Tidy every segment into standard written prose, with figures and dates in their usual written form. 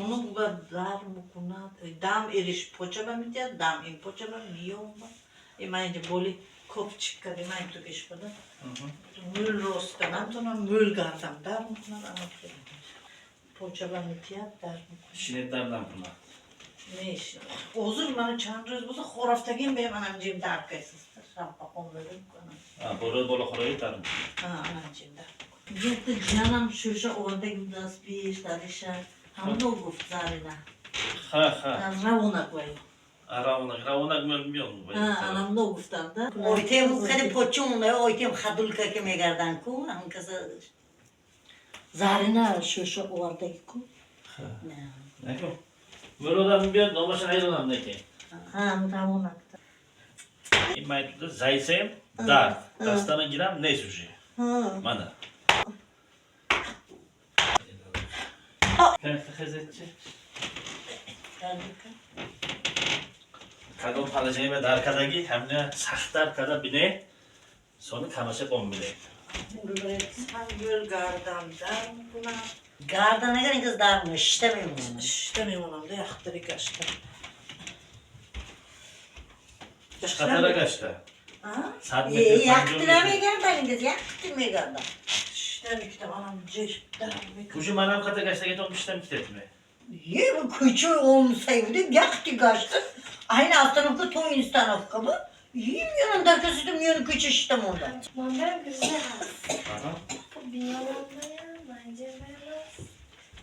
Bunu dar mı kuna? Dam eriş poçaba mı diye dam in poçaba mı yiyor mu? İmayınca böyle kopçuk kadar imayın tukiş bana. Mül rostan, sonra mül gardam dar mı kuna anlatıyor. Poçaba mı diye dar mı? Şinetlerden buna. Ne iş? Ozur bana çandırız bu da horafta gel benim anamcığım da arkasızdır. Şampa onların kana. Ha, böyle horayı tarım. Ha anamcığım da. Gitti canım şuşa orada gidiyoruz bir tarışa. Hamda o guft zarina. Ha. Ravuna koyuyor. Ravunak bilmiyor mu? Ha anam da o guftan da. Oytem kadi poçum ne oytem khadul ka ke megardan ku ankasa Zarina şuşa orada gidiyor. Ne ki? Böyle adam bir domaşan ayrılan ne ki? Ha ravuna. İmaytlı zaysem dar. Dastana giren ne suje? Ha. Mana. Kanka kızıcı. Kadın palacayı ve darkadaki hem de sahte arkada bine sonu kamaşıp on bile. Sen göl gardam dar mı buna? gardan ne kadar kız darmış istemiyorum. İşte benim anam da yaktırı kaçtı. Katara kaçtı. Ha? Saat Yaktılar megardan kız yaktı megardan. İşte bir kitap anam ceşitler. Kuşum anam kata kaçta geç olmuştan kitap mi? Ye bu küçük olmasaydı yaktı kaçtı. Aynı haftanın toy instanı bu. Yiyeyim yanında kızım yanı küçük işte orada. Ben güzel. Aha. Biyanında ya bence vermez.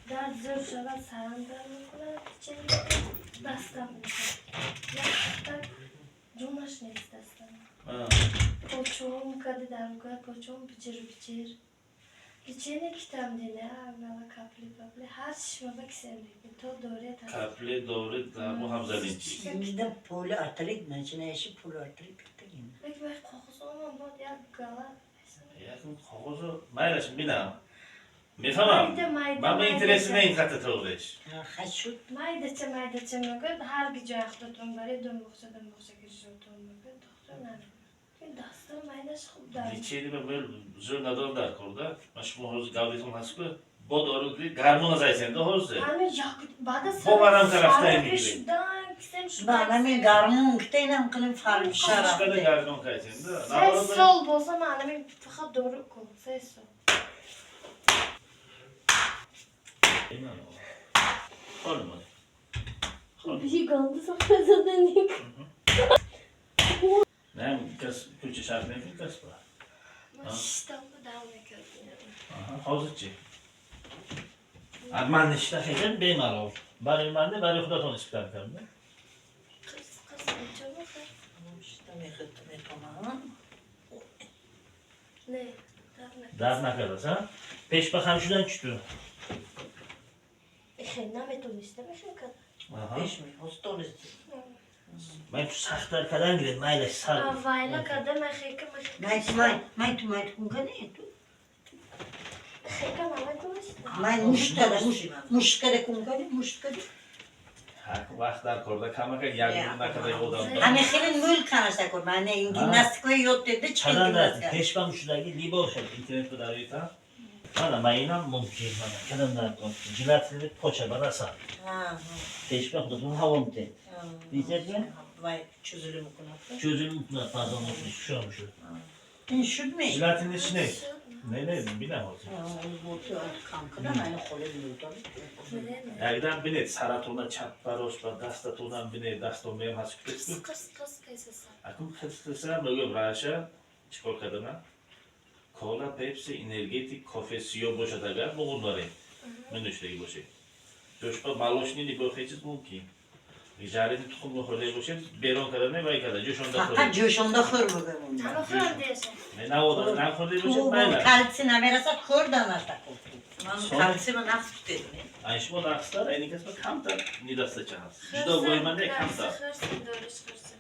Daha zor şöyle sarandırlıklar için dastan ya tak cumaş ne istersen. Ha. Poçum kadı darbuka poçum biçir. İçine kitam dine ağla kaplı her şişme bak sevdim. To doğru tak. Kapli doğru da bu Hamza Linci. Şimdi polo artarik ne için eşi polo artarik bitti yine. Peki ben kokusu ama bu ya gala. Yakın kokusu maylaşım bina. Mi tamam. Ben de interesine in katı tavreş. Haşut. Maydaça mögöd her gece ayakta tuğumları dönboksa girişi oturmögöd. Doktor ne? Dastır maydaş xubda. Liçeydi ve böyle zor nadal da orada. Maşmu hoz gavriton haskı. Bu doğru değil. Garmona zaysen de hoz. Hani yak bada Bu varam taraftayım gibi. Şudan kisem şudan. Bana mi garmon kitayla kılım farm Şarap da şarap. garmon kaysen de. Ses sol bolsa manamin fakat doğru kol. Ses sol. Olmadı. Bir şey kaldı sonra dönük. Ne kız külçe şarkı ne kız bu? İstanbul devam ediyor. Aha, hazırcı. Arman işte hemen benim arol. Bari manne bari xuda ton isptar kardı. Kız çabuk. İşte ne tamam. Ne? Darna kadar ha. Peş bakan şuradan çıktı. Namet onu istemişim kadar. Aha. Beş mi? Hoston istedim. Ben şu sahte arkadan gidelim. Mayla sar. Avayla kadar mexika. Mayt kunga ne etu? Mexika namet onu istedim. May muşkare kunga ne muşkare? Hak vaxtlar korda kamaka yargına kadar odamda. Hani senin mül kanasa kor. Bana gimnastik ve yok dedi çıkın Çadan da gimnastik. peş bam şuradaki libo olacak. İnternet kadar yita. Bana mayına mümkün bana. Kadınlar korktu. Cilatlı poça bana sar. Ha. Peş bam da bunu havam te. Bizler mi? Vay çözülüm okunakta. Çözüm pardon olmuş. Şu olmuş. Şut mu? Cilatın içine. Ne bilmem olsun. Kankadan aynı kolu biliyordu. Yerden bine saratona çatlar ospa dastatona bine daston benim haskıtısı. Kız kaysası. Akım kıstısa böyle braşa çikol kadına. Kola, Pepsi, energetik, kafe, siyo boşa tagar bu bunları. Menüşteki boşa. Coşpa maloşni li boşayacağız mümkün. Ricareti tukumlu hırlaya boşa beron kadar ne bay kadar coşonda Hatta hırlaya. coşonda hır mı ben Ama onu? kıran diyorsun. Ne oda ne hırlaya boşa Bu bayla. kalsina verasa kırdan hasta. Manın kalsimi nasıl tutedim ya? Ayşmo da akslar en ikisme kamta nidasta çahas. Juda boyman ne kamta. Hırsın doğru çıkırsın.